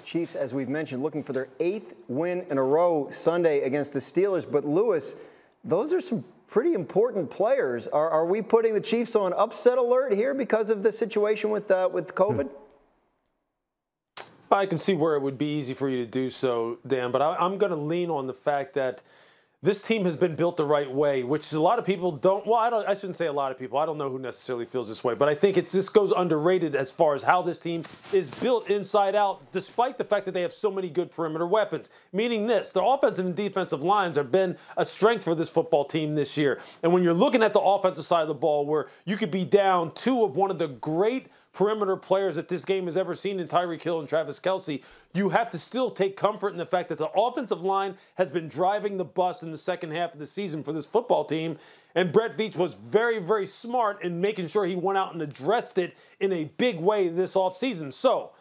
Chiefs, as we've mentioned, looking for their 8th win in a row Sunday against the Steelers. But, Lewis, those are some pretty important players. Are we putting the Chiefs on upset alert here because of the situation with COVID? I can see where it would be easy for you to do so, Dan, but I'm going to lean on the fact that this team has been built the right way, which a lot of people don't. Well, I shouldn't say a lot of people. I don't know who necessarily feels this way, but I think this goes underrated as far as how this team is built inside out, despite the fact that they have so many good perimeter weapons. Meaning this, the offensive and defensive lines have been a strength for this football team this year. And when you're looking at the offensive side of the ball, where you could be down two of one of the great perimeter players that this game has ever seen in Tyreek Hill and Travis Kelce, you have to still take comfort in the fact that the offensive line has been driving the bus in the second half of the season for this football team. And Brett Veach was very, very smart in making sure he went out and addressed it in a big way this offseason. So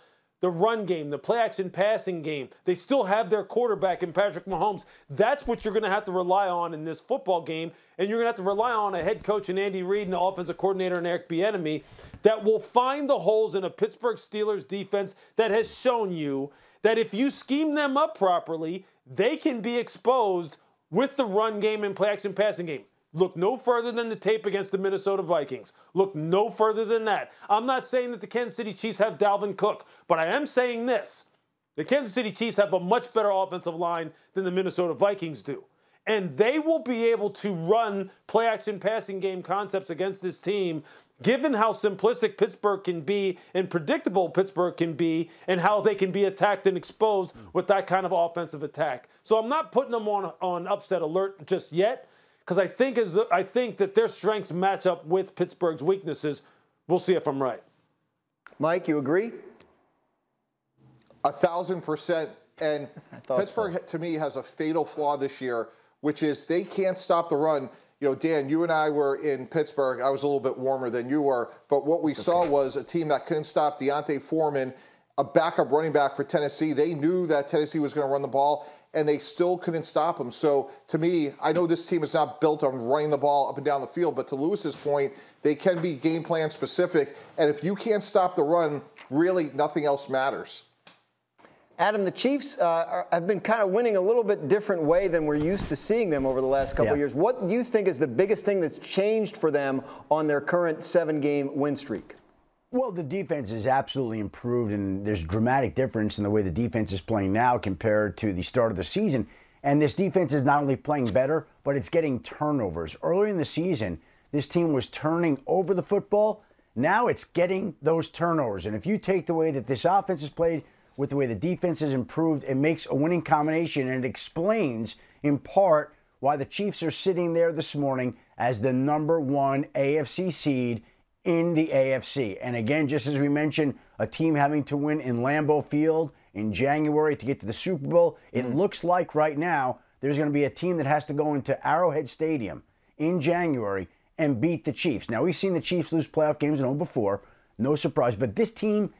the run game, the play-action passing game, they still have their quarterback in Patrick Mahomes. That's what you're going to have to rely on in this football game. And you're going to have to rely on a head coach in Andy Reid and the offensive coordinator in Eric Bieniemy that will find the holes in a Pittsburgh Steelers defense that has shown you that if you scheme them up properly, they can be exposed with the run game and play-action passing game. Look no further than the tape against the Minnesota Vikings. Look no further than that. I'm not saying that the Kansas City Chiefs have Dalvin Cook, but I am saying this. The Kansas City Chiefs have a much better offensive line than the Minnesota Vikings do. And they will be able to run play-action passing game concepts against this team, given how simplistic Pittsburgh can be and predictable Pittsburgh can be and how they can be attacked and exposed with that kind of offensive attack. So I'm not putting them on upset alert just yet, because I think that their strengths match up with Pittsburgh's weaknesses. We'll see if I'm right. Mike, you agree? 1,000%. And Pittsburgh, to me, has a fatal flaw this year, which is they can't stop the run. You know, Dan, you and I were in Pittsburgh. I was a little bit warmer than you were. But what we saw was a team that couldn't stop Deontay Foreman, a backup running back for Tennessee. They knew that Tennessee was going to run the ball, and they still couldn't stop him. So, to me, I know this team is not built on running the ball up and down the field, but to Lewis's point, they can be game plan specific. And if you can't stop the run, really nothing else matters. Adam, the Chiefs have been kind of winning a little bit different way than we're used to seeing them over the last couple of years. What do you think is the biggest thing that's changed for them on their current 7-game win streak? Well, the defense has absolutely improved, and there's a dramatic difference in the way the defense is playing now compared to the start of the season. And this defense is not only playing better, but it's getting turnovers. Earlier in the season, this team was turning over the football. Now it's getting those turnovers. And if you take the way that this offense is played with the way the defense has improved, it makes a winning combination, and it explains, in part, why the Chiefs are sitting there this morning as the #1 AFC seed in the AFC. And again, just as we mentioned, a team having to win in Lambeau Field in January to get to the Super Bowl, it looks like right now there's going to be a team that has to go into Arrowhead Stadium in January and beat the Chiefs. Now, we've seen the Chiefs lose playoff games at home before, no surprise, but this team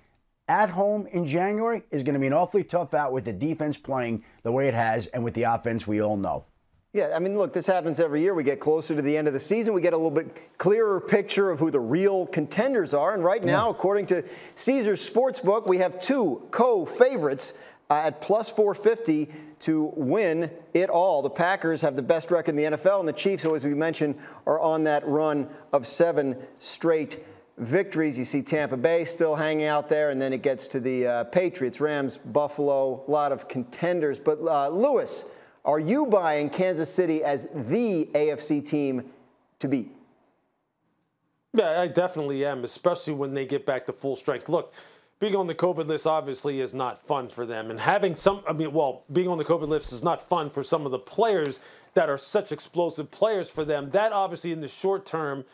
at home in January is going to be an awfully tough out with the defense playing the way it has and with the offense we all know. Yeah, I mean, look, this happens every year. We get closer to the end of the season. We get a little bit clearer picture of who the real contenders are. And right now, according to Caesars Sportsbook, we have two co-favorites at plus 450 to win it all. The Packers have the best record in the NFL, and the Chiefs, who, as we mentioned, are on that run of 7 straight victories. You see Tampa Bay still hanging out there, and then it gets to the Patriots, Rams, Buffalo, a lot of contenders. But Lewis, are you buying Kansas City as the AFC team to beat? Yeah, I definitely am, especially when they get back to full strength. Look, being on the COVID list obviously is not fun for them. And having being on the COVID list is not fun for some of the players that are such explosive players for them. That obviously in the short term,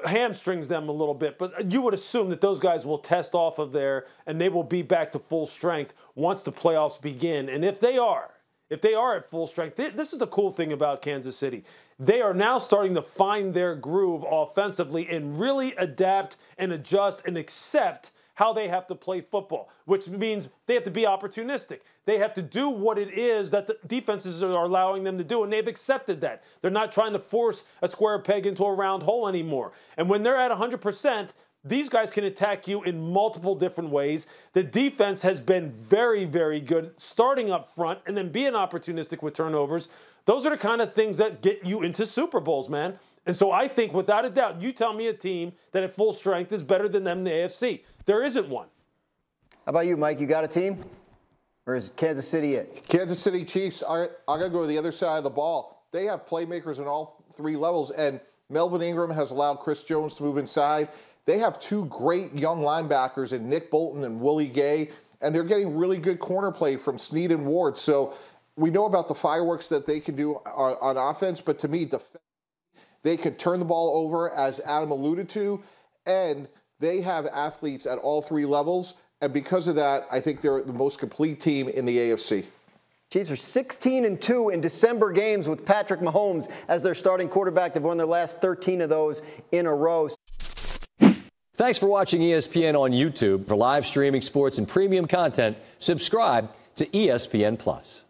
hamstrings them a little bit. But you would assume that those guys will test off of there and they will be back to full strength once the playoffs begin. And if they are at full strength, this is the cool thing about Kansas City. They are now starting to find their groove offensively and really adapt and adjust and accept how they have to play football, which means they have to be opportunistic. They have to do what it is that the defenses are allowing them to do, and they've accepted that. They're not trying to force a square peg into a round hole anymore. And when they're at 100%, These guys can attack you in multiple different ways. The defense has been very, very good starting up front and then being opportunistic with turnovers. Those are the kind of things that get you into Super Bowls, man. And so I think, without a doubt, you tell me a team that at full strength is better than them in the AFC. There isn't one. How about you, Mike? You got a team? Or is Kansas City it? Kansas City Chiefs, I'm going to go to the other side of the ball. They have playmakers on all three levels, and Melvin Ingram has allowed Chris Jones to move inside. They have two great young linebackers in Nick Bolton and Willie Gay, and they're getting really good corner play from Snead and Ward. So we know about the fireworks that they can do on offense, but to me, they could turn the ball over, as Adam alluded to, and they have athletes at all three levels. And because of that, I think they're the most complete team in the AFC. Chiefs are 16-2 in December games with Patrick Mahomes as their starting quarterback. They've won their last 13 of those in a row. Thanks for watching ESPN on YouTube. For live streaming sports and premium content, subscribe to ESPN+.